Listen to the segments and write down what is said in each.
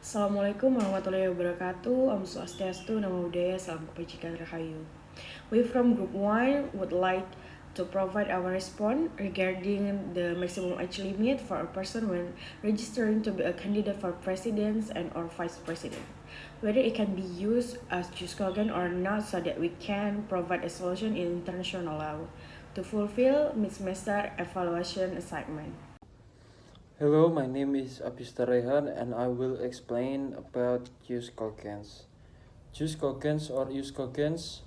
Assalamualaikum warahmatullahi wabarakatuh. Om Swastiastu, Namo Buddhaya, Salam Kebajikan Rahayu. We from Group 1 would like to provide our response regarding the maximum age limit for a person when registering to be a candidate for president and or vice president. Whether it can be used as jus cogens or not, so that we can provide a solution in international law to fulfill mid-semester evaluation assignment. Hello, my name is Abista Rehan and I will explain about jus cogens. Jus cogens or jus cogens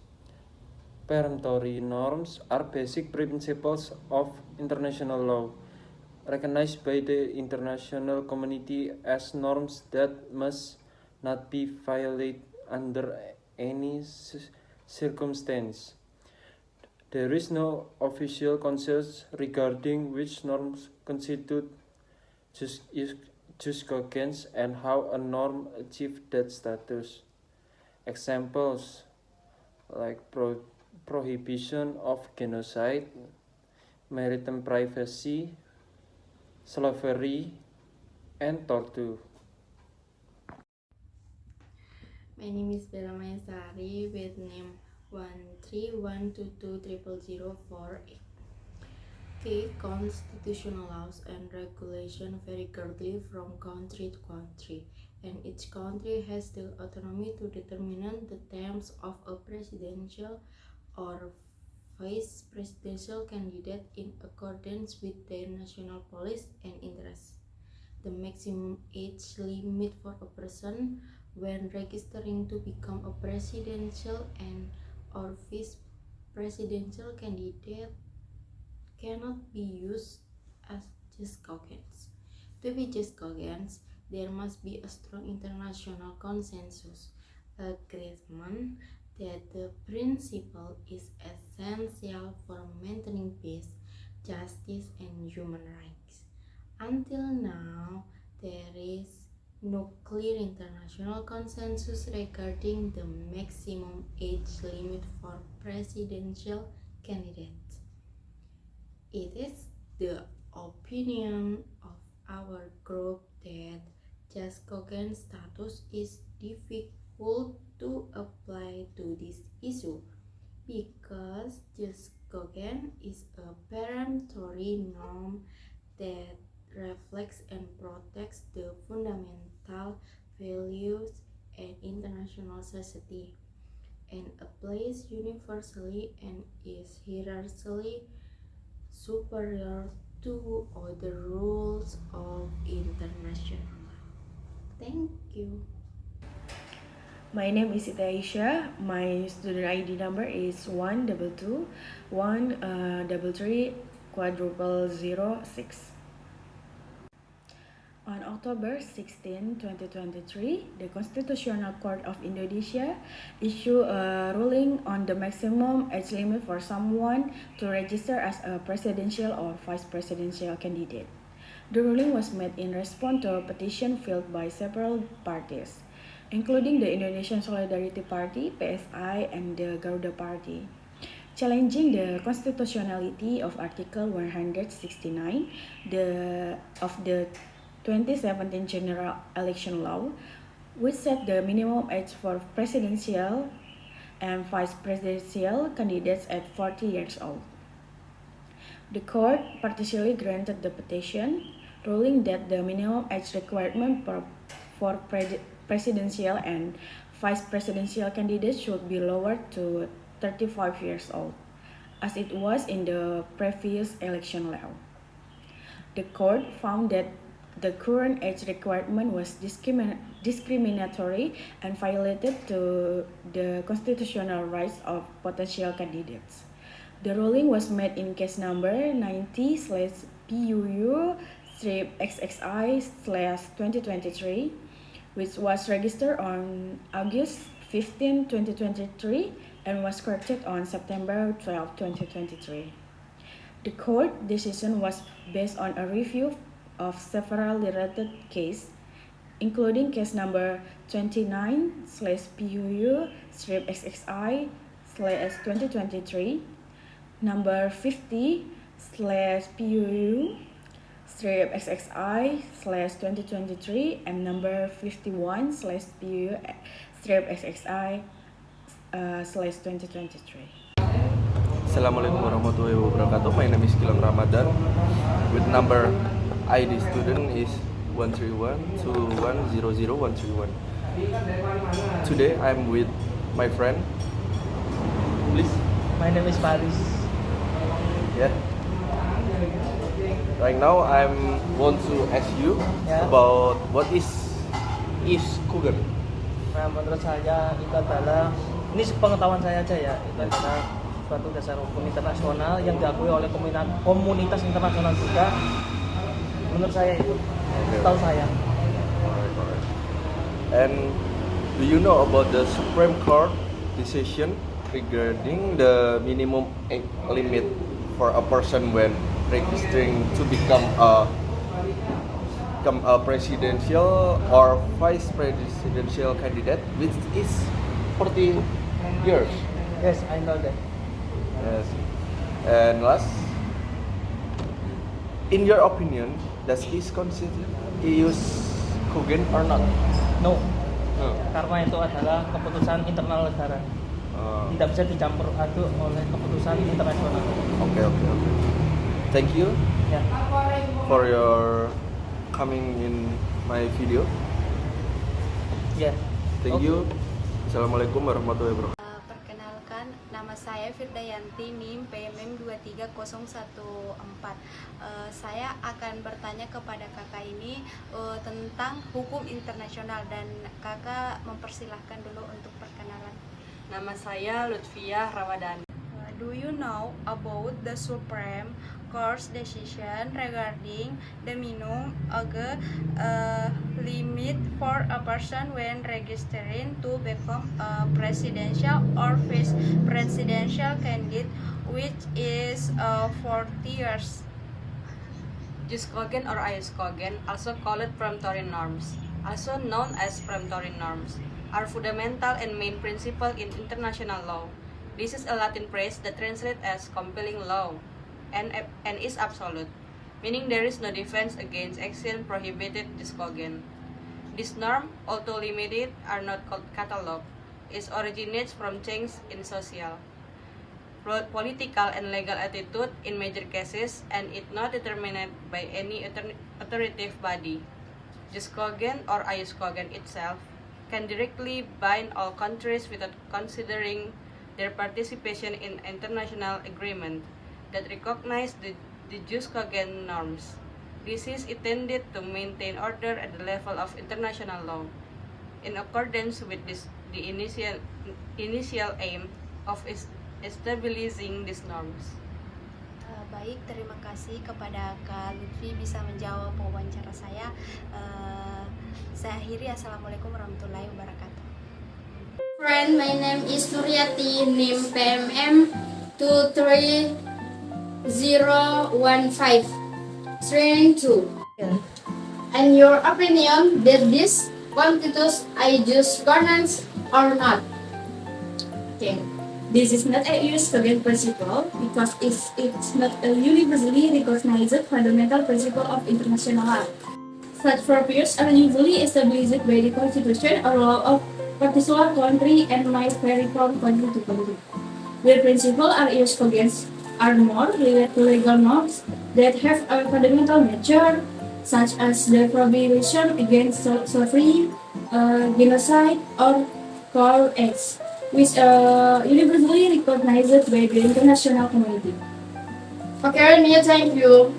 peremptory norms are basic principles of international law, recognized by the international community as norms that must not be violated under any circumstance. There is no official consensus regarding which norms constitute jus cogens and how a norm achieves that status. Examples like prohibition of genocide, maritime privacy, slavery, and torture. My name is Bella Maesari with name 131220004. Constitutional laws and regulations vary greatly from country to country, and each country has the autonomy to determine the terms of a presidential or vice presidential candidate in accordance with their national policy and interests. The maximum age limit for a person when registering to become a presidential and or vice presidential candidate cannot be used as jus cogens. To be jus cogens, there must be a strong international consensus, agreement that the principle is essential for maintaining peace, justice, and human rights. Until now, there is no clear international consensus regarding the maximum age limit for presidential candidates. It is the opinion of our group that jus cogens status is difficult to apply to this issue because jus cogens is a peremptory norm that reflects and protects the fundamental values and international society and applies universally and is hierarchically superior to other rules of international law. Thank you. My name is Siti Aisyah. My student ID number is 122 133 On October 16, 2023, the Constitutional Court of Indonesia issued a ruling on the maximum age limit for someone to register as a presidential or vice presidential candidate. The ruling was made in response to a petition filed by several parties, including the Indonesian Solidarity Party (PSI) and the Garuda Party, challenging the constitutionality of Article 169 of the 2017 General Election Law, which set the minimum age for presidential and vice presidential candidates at 40 years old. The court partially granted the petition, ruling that the minimum age requirement for presidential and vice presidential candidates should be lowered to 35 years old, as it was in the previous election law. The court found that the current age requirement was discriminatory and violated to the constitutional rights of potential candidates. The ruling was made in case number 90/PUU/XXI/2023, which was registered on August 15, 2023 and was corrected on September 12, 2023. The court decision was based on a review of several related cases, including case number 29/PUU/XXI/2023, number 50/PUU strip XXI/2023 and number 51/PU strip XXI/2023. Assalamualaikum warahmatullahi wabarakatuh. My name is Gilang Ramadan with number ID student is 13121000131. Today I'm with my friend. Please. My name is Faris. Yeah. Right now I'm want to ask you Yeah. about what is Kogen. Nah, menurut saya itu adalah, ini sepengetahuan saya aja ya, itu adalah suatu dasar hukum internasional yang diakui oleh komunitas internasional juga. Menurut saya itu, tahu saya. Alright. And do you know about the Supreme Court decision regarding the minimum age limit for a person when registering to become a presidential or vice presidential candidate, which is 40 years? Yes, I know that. Yes. And last, in your opinion, does is consider use Kogen or not? No, No. karena itu adalah keputusan internal negara. Tidak bisa dicampur aduk oleh keputusan internasional. Okay. Thank you Ya. for your coming in my video. Ya. Thank Okay. you. Assalamualaikum warahmatullahi wabarakatuh. Perkenalkan, nama saya Firdayanti, NIM PMM 23014. Saya akan bertanya kepada kakak ini tentang hukum internasional, dan kakak mempersilahkan dulu untuk perkenalan. Nama saya Lutfiah Ramadhani. Do you know about the Supreme Court's decision regarding the minimum age limit for a person when registering to become a presidential or vice presidential candidate, which is 40 years? Jus Kogen or Ius Kogen, also called peremptory norms, also known as peremptory norms, are fundamental and main principle in international law. This is a Latin phrase that translates as compelling law and is absolute, meaning there is no defense against action prohibited jus Kogen. This norm, although limited, are not called catalog. It originates from change in social, political and legal attitude in major cases, and it not determined by any authoritative body. Jus Kogen or Ius Kogen itself can directly bind all countries without considering their participation in international agreement that recognize the jus Kogen norms. This is intended to maintain order at the level of international law. In accordance with this, the initial aim of establishing these norms. Baik, terima kasih kepada Kak Lutfi bisa menjawab wawancara saya. Saya akhiri, Assalamualaikum warahmatullahi wabarakatuh. Friend, my name is Nuryati, NIM PMM 23015, String 2. And your opinion that this constitutes a just governance or not? Okay. This is not a ius Kogen principle because it's not a universally recognized fundamental principle of international law. Such purposes are usually established by the constitution or law of particular country and might vary from country to country. The principles are ius Kogens are more related to legal norms that have a fundamental nature, such as the prohibition against slavery, genocide, or war acts, which are universally recognized by the international community. Okay, Rania, thank you.